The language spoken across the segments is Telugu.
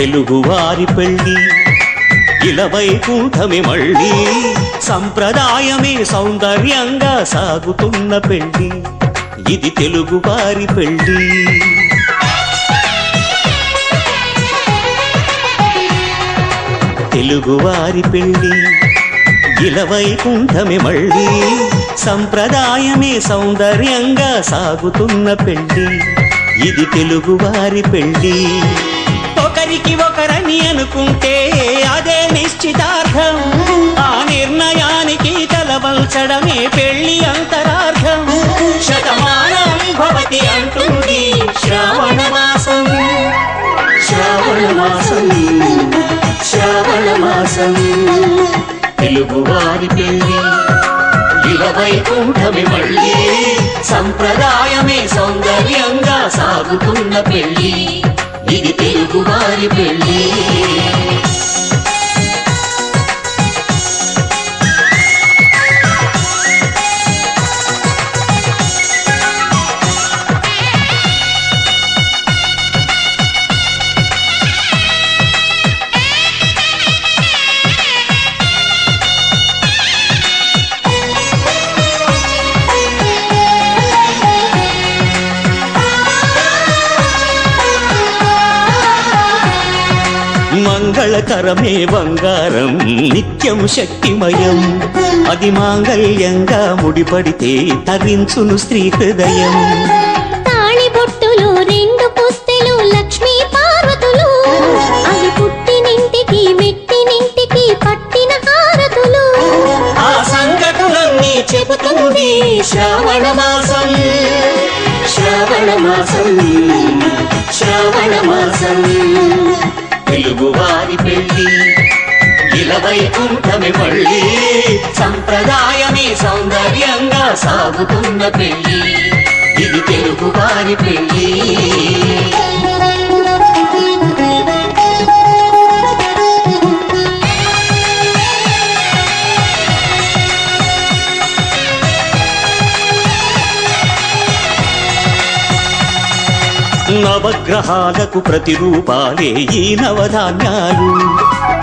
తెలుగువారి పెళ్ళి ఇలవైకుంఠమే మళ్ళీ సంప్రదాయమే సౌందర్యంగా సాగుతున్న పెళ్ళి ఇది తెలుగువారి పెళ్ళి తెలుగువారి పెళ్ళి ఇలవైకుంఠమే మళ్ళీ సంప్రదాయమే సౌందర్యంగా సాగుతున్న పెళ్ళి ఇది తెలుగువారి పెళ్ళి ఒకరికి ఒకరని అనుకుంటే అదే నిశ్చితార్థం ఆ నిర్ణయానికి తలవంచడమే పెళ్లి అంతరార్థం శతమానం భవతి అంటుంది శ్రావణ మాసం శ్రావణ మాసం శ్రావణ మాసం తెలుగువారి పెళ్ళి ఇలవైకుంఠమే మళ్ళీ సంప్రదాయమే సౌందర్యంగా సాగుతున్న పెళ్ళి ఇది తెలుగువారి పెళ్ళి మంగళకరమే బంగారం నిత్యం శక్తిమయం అది మాంగళ్యంగా ముడిపడితే తరించును స్త్రీ హృదయం తాళిబొట్టులు రెండు పుస్తెలు లక్ష్మీ పార్వతులు అవి పుట్టినింటికి మెట్టినింటికి పట్టిన హారతులు ఆ సంఘటనలన్నీ చెబుతుంది శ్రావణ మాసం శ్రావణ మాసం శ్రావణ మాసం తెలుగువారి పెళ్ళి ఇలవైకుంఠమే మళ్ళీ సంప్రదాయమే సౌందర్యంగా సాగుతున్న పెళ్ళి ఇది తెలుగువారి పెళ్ళి నవగ్రహాలకు ప్రతిరూపాలే ఈ నవధాన్యాలు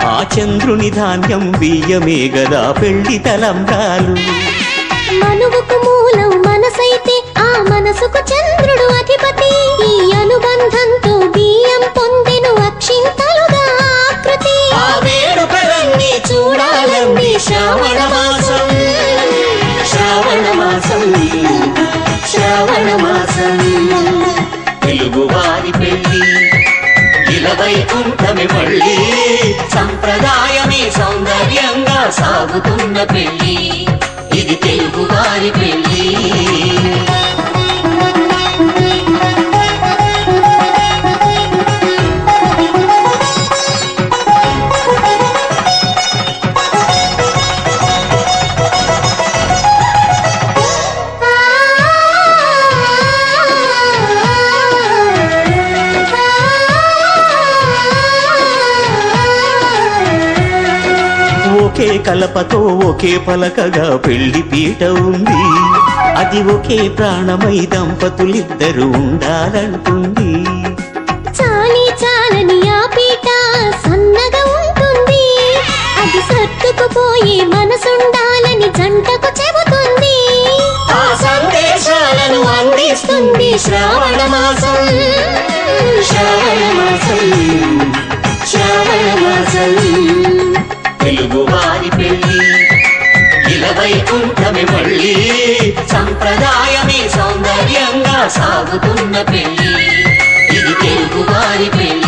ఆ చంద్రుని ధాన్యం బియ్యమే గదా పెళ్లి తలంబ్రాలు మనువుకు మూలం మనసైతే ఆ మనసుకు చంద్రుడు అధిపతి ఈ అనుబంధంతో బియ్యం పొందెను అక్షింతలుగా ఆకృతి ఆ వేడుకలన్నీ చూడాలండి శ్రావణ మాసం శ్రావణ మాసం శ్రావణ మాసం తెలుగువారి పెళ్ళి ఇలవైకుంఠమే మళ్ళీ సంప్రదాయమే సౌందర్యంగా సాగుతున్న పెళ్ళి ఇది తెలుగువారి పెళ్ళి ఒకే కలపతో ఒకే పలకగా పెళ్లి పీట ఉంది అది ఒకే ప్రాణమై దంపతులిద్దరూ ఉండాలంటుంది చాలి చాలని ఆ పీట సన్నగా ఉంటుంది అది సర్దుకుపోయే మనసుండాలని జంటకు చెబుతుంది ఆ సందేశాలను అందిస్తుంది శ్రావణ మాసం శ్రావణ మాసం శ్రావణ మాసం తెలుగువారి పెళ్ళి ఇలవైకుంఠమే మళ్ళీ సంప్రదాయమే సౌందర్యంగా సాగుతున్న పెళ్ళి ఇది తెలుగువారి పెళ్ళి